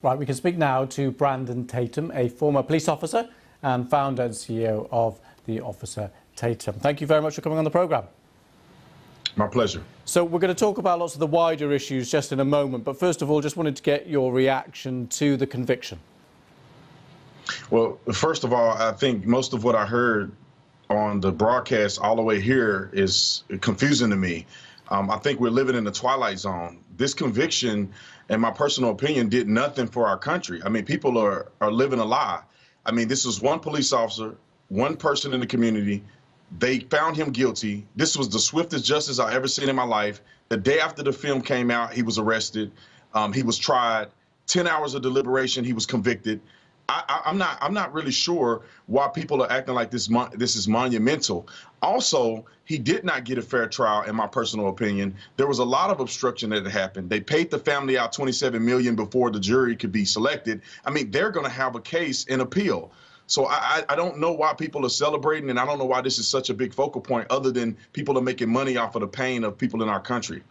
Right, we can speak now to Brandon Tatum, a former police officer and founder and CEO of the Officer Tatum. Thank you very much for coming on the programme. My pleasure. So we're going to talk about lots of the wider issues just in a moment, but first of all, just wanted to get your reaction to the conviction. Well, first of all, I think most of what I heard on the broadcast all the way here is confusing to me. I think we're living in the twilight zone. This conviction, in my personal opinion, did nothing for our country. I mean, people are living a lie. I mean, this was one police officer, one person in the community. They found him guilty. This was the swiftest justice I've ever seen in my life. The day after the film came out, he was arrested. He was tried. 10 hours of deliberation. He was convicted. I'm not really sure why people are acting like this is monumental. Also, he did not get a fair trial, in my personal opinion. There was a lot of obstruction that had happened. They paid the family out $27 million before the jury could be selected. I mean, they're going to have a case and appeal. So I don't know why people are celebrating, and I don't know why this is such a big focal point, other than people are making money off of the pain of people in our country.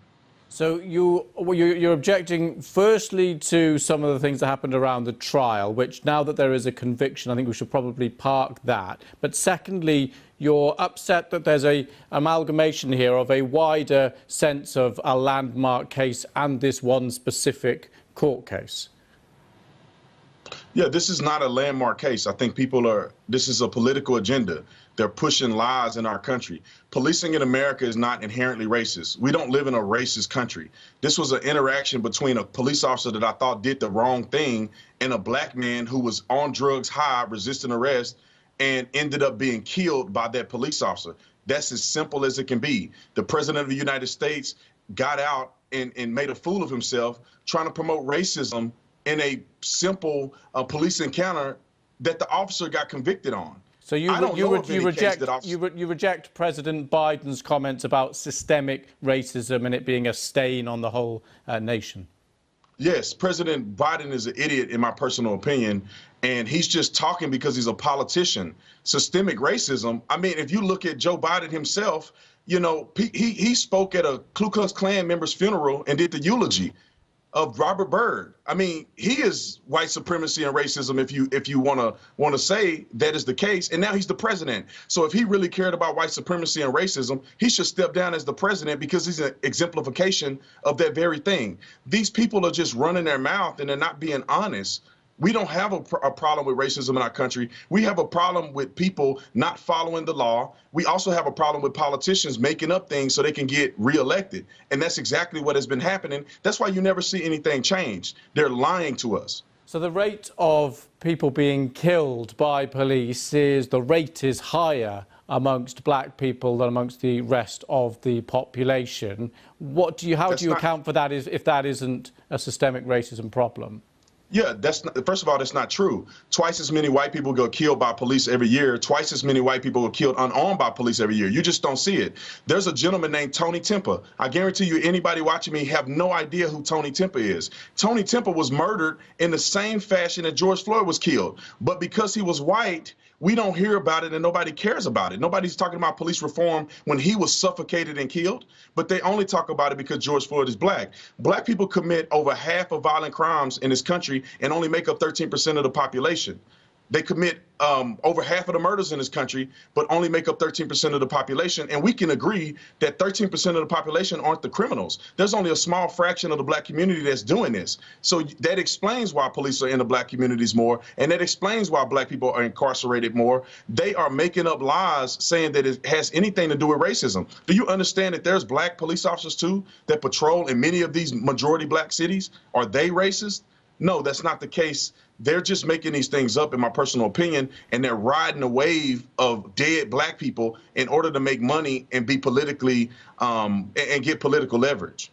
So you're objecting firstly to some of the things that happened around the trial, which now that there is a conviction, I think we should probably park that. But secondly, you're upset that there's a amalgamation here of a wider sense of a landmark case and this one specific court case. Yeah, this is not a landmark case. I think this is a political agenda. They're pushing lies in our country. Policing in America is not inherently racist. We don't live in a racist country. This was an interaction between a police officer that I thought did the wrong thing and a black man who was on drugs, high, resisting arrest, and ended up being killed by that police officer. That's as simple as it can be. The president of the United States got out and made a fool of himself trying to promote racism in a simple police encounter that the officer got convicted on. So you reject President Biden's comments about systemic racism and it being a stain on the whole nation? Yes, President Biden is an idiot, in my personal opinion, and he's just talking because he's a politician. Systemic racism, I mean, if you look at Joe Biden himself, you know, he spoke at a Ku Klux Klan member's funeral and did the eulogy of Robert Byrd. I mean, he is white supremacy and racism, if you want to say that is the case. And now he's the president. So if he really cared about white supremacy and racism, he should step down as the president, because he's an exemplification of that very thing. These people are just running their mouth and they're not being honest. We don't have a problem with racism in our country. We have a problem with people not following the law. We also have a problem with politicians making up things so they can get reelected. And that's exactly what has been happening. That's why you never see anything change. They're lying to us. So the rate of people being killed by police the rate is higher amongst black people than amongst the rest of the population. How do you account for that if that isn't a systemic racism problem? Yeah, first of all, that's not true. Twice as many white people go killed by police every year. Twice as many white people go killed unarmed by police every year. You just don't see it. There's a gentleman named Tony Tempa. I guarantee you anybody watching me have no idea who Tony Tempa is. Tony Tempa was murdered in the same fashion that George Floyd was killed. But because he was white, we don't hear about it and nobody cares about it. Nobody's talking about police reform when he was suffocated and killed, but they only talk about it because George Floyd is black. Black people commit over half of violent crimes in this country and only make up 13% of the population. They commit over half of the murders in this country, but only make up 13% of the population. And we can agree that 13% of the population aren't the criminals. There's only a small fraction of the black community that's doing this. So that explains why police are in the black communities more, and that explains why black people are incarcerated more. They are making up lies saying that it has anything to do with racism. Do you understand that there's black police officers too that patrol in many of these majority black cities? Are they racist? No, that's not the case. They're just making these things up, in my personal opinion, and they're riding a wave of dead black people in order to make money and be politically and get political leverage.